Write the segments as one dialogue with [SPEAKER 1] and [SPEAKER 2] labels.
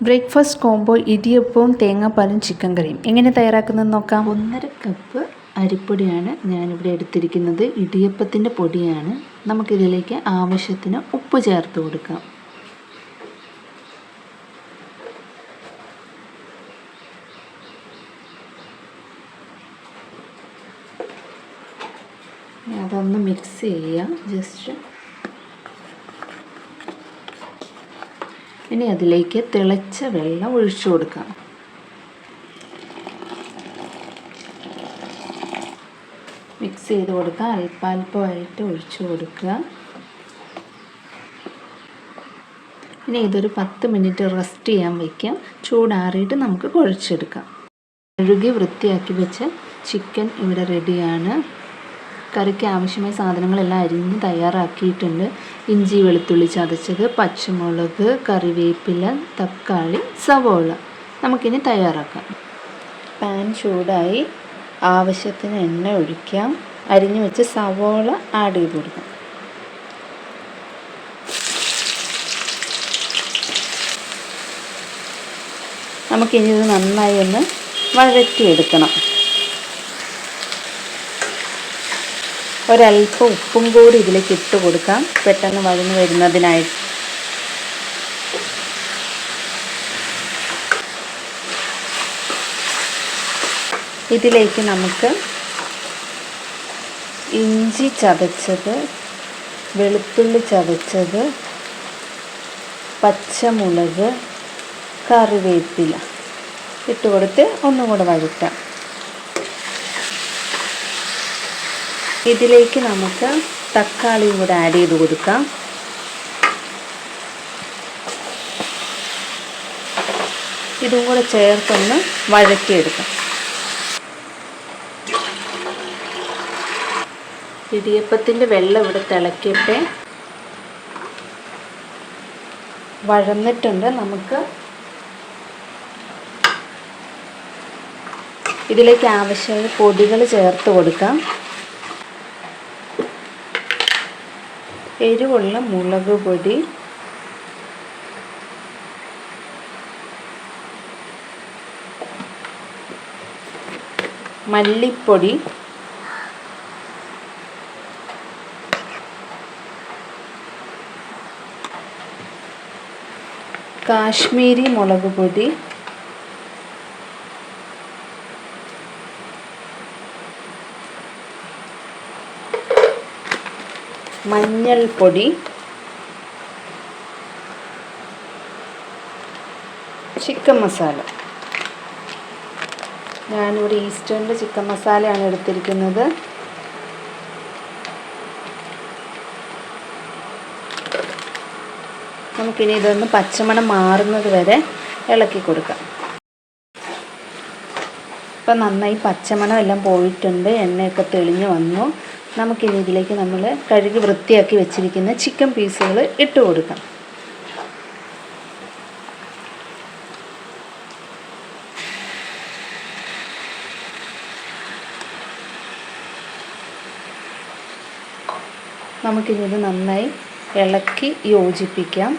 [SPEAKER 1] Breakfast combo ഇടിയപ്പവും തേങ്ങാപ്പാലും chicken കറിയും എങ്ങനെ തയ്യാറാക്കുന്നതെന്ന് നോക്കാം.
[SPEAKER 2] 1.5 കപ്പ് അരിപ്പൊടിയാണ് ഞാനിവിടെ എടുത്തിരിക്കുന്നത്. ഇടിയപ്പത്തിൻ്റെ പൊടിയാണ്. നമുക്കിതിലേക്ക് ആവശ്യത്തിന് ഉപ്പ് ചേർത്ത് കൊടുക്കാം. അതൊന്ന് മിക്സ് ചെയ്യാം ജസ്റ്റ്. ഇനി അതിലേക്ക് തിളച്ച വെള്ളം ഒഴിച്ചു കൊടുക്കാം. മിക്സ് ചെയ്ത് കൊടുക്കുക. അല്പാൽപ്പമായിട്ട് ഒഴിച്ചു കൊടുക്കുക. ഇനി ഇതൊരു 10 മിനിറ്റ് റെസ്റ്റ് ചെയ്യാൻ വയ്ക്കാം. ചൂടാറിയിട്ട് നമുക്ക് കുഴച്ചെടുക്കാം. കഴുകി വൃത്തിയാക്കി വെച്ച ചിക്കൻ ഇവിടെ റെഡിയാണ്. കറിക്ക് ആവശ്യമായ സാധനങ്ങളെല്ലാം അരിഞ്ഞ് തയ്യാറാക്കിയിട്ടുണ്ട്. ഇഞ്ചി വെളുത്തുള്ളി ചതച്ചത്, പച്ചമുളക്, കറിവേപ്പില, തക്കാളി, സവോള. നമുക്കിനി തയ്യാറാക്കാം. പാൻ ചൂടായി ആവശ്യത്തിന് എണ്ണ ഒഴിക്കാം. അരിഞ്ഞു വെച്ച് സവോള ആഡ് ചെയ്ത് കൊടുക്കാം. നമുക്കിനി ഇത് നന്നായി ഒന്ന് വഴറ്റിയെടുക്കണം. ഒരല്പം ഉപ്പും കൂടി ഇതിലേക്ക് ഇട്ട് കൊടുക്കാം, പെട്ടെന്ന് വഴന്ന് വരുന്നതിനായി. ഇതിലേക്ക് നമുക്ക് ഇഞ്ചി ചതച്ചത്, വെളുത്തുള്ളി ചതച്ചത്, പച്ചമുളക്, കറിവേപ്പില ഇട്ട് കൊടുത്ത് ഒന്നും കൂടെ വഴറ്റാം. ഇതിലേക്ക് നമുക്ക് തക്കാളിയും കൂടെ ആഡ് ചെയ്ത് കൊടുക്കാം. ഇതും കൂടെ ചേർത്തൊന്ന് വഴറ്റിയെടുക്കാം. ഇടിയപ്പത്തിൻ്റെ വെള്ളം ഇവിടെ തിളക്കട്ടെ. വഴന്നിട്ടുണ്ട്. നമുക്ക് ഇതിലേക്ക് ആവശ്യമായ പൊടികൾ ചേർത്ത് കൊടുക്കാം. എരിവുള്ള മുളക് പൊടി, മല്ലിപ്പൊടി, കാശ്മീരി മുളക് പൊടി, മഞ്ഞൾപ്പൊടി, ചിക്കൻ മസാല. ഞാനിവിടെ ഈസ്റ്റേണിൻ്റെ ചിക്കൻ മസാലയാണ് എടുത്തിരിക്കുന്നത്. നമുക്കിനി ഇതൊന്ന് പച്ചമണം മാറുന്നത് വരെ ഇളക്കി കൊടുക്കാം. ഇപ്പം നന്നായി പച്ചമണം എല്ലാം പോയിട്ടുണ്ട്. എണ്ണയൊക്കെ തെളിഞ്ഞു വന്നു. നമുക്കിനി ഇതിലേക്ക് നമ്മൾ കഴുകി വൃത്തിയാക്കി വെച്ചിരിക്കുന്ന ചിക്കൻ പീസുകൾ ഇട്ട് കൊടുക്കാം. നമുക്കിനി ഇത് നന്നായി ഇളക്കി യോജിപ്പിക്കാം.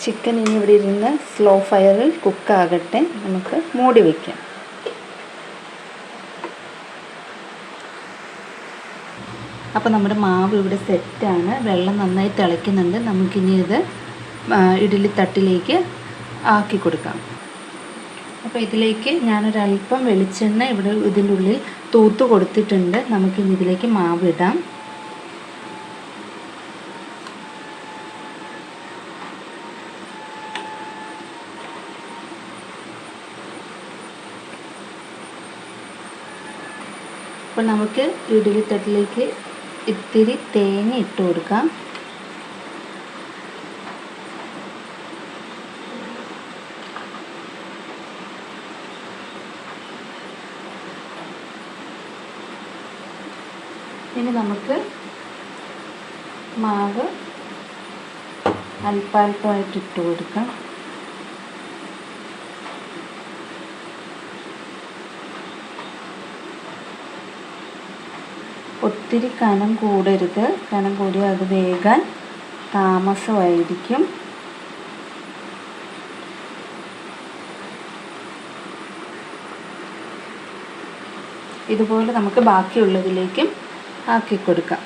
[SPEAKER 2] ചിക്കൻ ഇനി ഇവിടെ ഇരുന്ന് സ്ലോ ഫയറിൽ കുക്കാകട്ടെ. നമുക്ക് മൂടി വയ്ക്കാം. അപ്പോൾ നമ്മുടെ മാവ് ഇവിടെ സെറ്റാണ്. വെള്ളം നന്നായി തിളയ്ക്കുന്നുണ്ട്. നമുക്കിനി ഇത് ഇഡ്ഡലി തട്ടിലേക്ക് ആക്കി കൊടുക്കാം. അപ്പോൾ ഇതിലേക്ക് ഞാനൊരല്പം വെളിച്ചെണ്ണ ഇവിടെ ഇതിൻ്റെ ഉള്ളിൽ തൂത്ത് കൊടുത്തിട്ടുണ്ട്. നമുക്കിനി ഇതിലേക്ക് മാവ് ഇടാം. അപ്പോൾ നമുക്ക് ഇഡ്ഡലി തട്ടിലേക്ക് ഇത്തിരി തേങ്ങ ഇട്ട് കൊടുക്കാം. ഇനി നമുക്ക് മാവ് അല്പാൽപ്പമായിട്ട് ഇട്ട് കൊടുക്കാം. ഒത്തിരി കനം കൂടരുത്, കനം കൂടിയാൽ അത് വേകാൻ താമസമായിരിക്കും. ഇതുപോലെ നമുക്ക് ബാക്കിയുള്ളതിലേക്കും ആക്കി കൊടുക്കാം.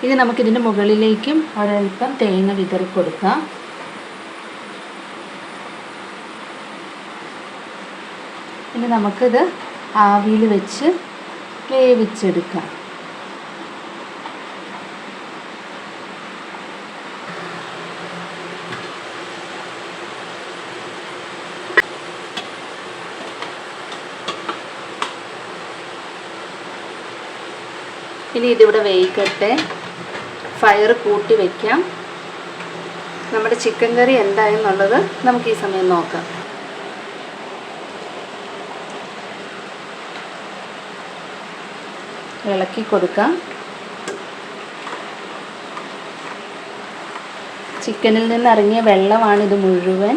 [SPEAKER 2] ഇനി നമുക്കിതിൻ്റെ മുകളിലേക്കും ഒരൽപ്പം തേങ്ങ വിതറി കൊടുക്കാം. ഇനി നമുക്കിത് ആവിയിൽ വെച്ച് വേവിച്ചെടുക്കാം. ഇനി ഇതിവിടെ വേവിക്കട്ടെ. ഫയർ കൂട്ടി വയ്ക്കാം. നമ്മുടെ ചിക്കൻ കറി എന്തായെന്നുള്ളത് നമുക്ക് ഈ സമയം നോക്കാം. ഇളക്കി കൊടുക്കാം. ചിക്കനിൽ നിന്ന് ഇറങ്ങിയ വെള്ളമാണിത് മുഴുവൻ.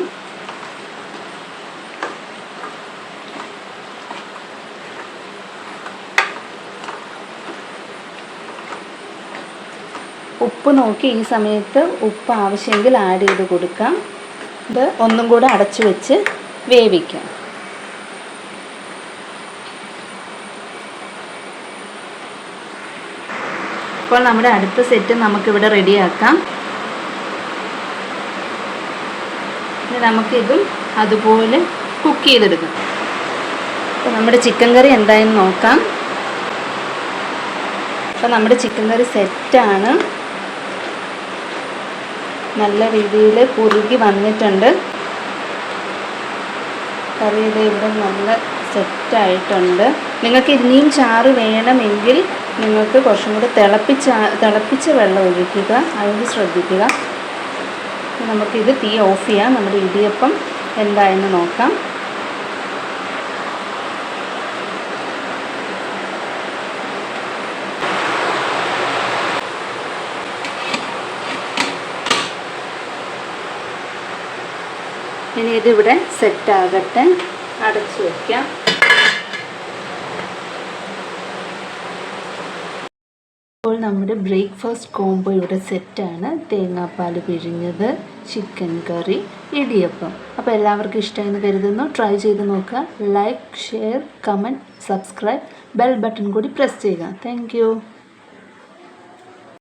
[SPEAKER 2] ഉപ്പ് നോക്കി ഈ സമയത്ത് ഉപ്പ് ആവശ്യമെങ്കിൽ ആഡ് ചെയ്ത് കൊടുക്കാം. ഇത് ഒന്നും കൂടെ അടച്ചു വെച്ച് വേവിക്കാം. ഇപ്പോൾ നമ്മുടെ അടുത്ത സെറ്റ് നമുക്കിവിടെ റെഡിയാക്കാം. ഇനി നമുക്കിതും അതുപോലെ കുക്ക് ചെയ്തെടുക്കാം. അപ്പോൾ നമ്മുടെ ചിക്കൻ കറി എന്തായെന്ന് നോക്കാം. അപ്പോൾ നമ്മുടെ ചിക്കൻ കറി സെറ്റാണ്. നല്ല രീതിയിൽ കുറുകി വന്നിട്ടുണ്ട്. കറി ഇവിടെ നല്ല സെറ്റായിട്ടുണ്ട്. നിങ്ങൾക്ക് ഇനിയും ചാറ് വേണമെങ്കിൽ നിങ്ങൾക്ക് കുറച്ചും കൂടി തിളപ്പിച്ച വെള്ളം ഒഴിക്കുക, അതിന് ശ്രദ്ധിക്കുക. നമുക്കിത് തീ ഓഫ് ചെയ്യാം. നമ്മുടെ ഇടിയപ്പം എന്തായെന്ന് നോക്കാം. ഇനി ഇതിവിടെ സെറ്റാകട്ടെ. അടച്ചു വയ്ക്കാം. ഇപ്പോൾ നമ്മുടെ ബ്രേക്ക്ഫാസ്റ്റ് കോംബോ ഇവിടെ സെറ്റാണ്. തേങ്ങാപ്പാൽ പിഴിഞ്ഞത്, ചിക്കൻ കറി, ഇടിയപ്പം. അപ്പോൾ എല്ലാവർക്കും ഇഷ്ടമായെന്ന് കരുതുന്നു. ട്രൈ ചെയ്ത് നോക്കുക. Like, share, comment, subscribe, bell button കൂടി പ്രസ് ചെയ്യുക. താങ്ക്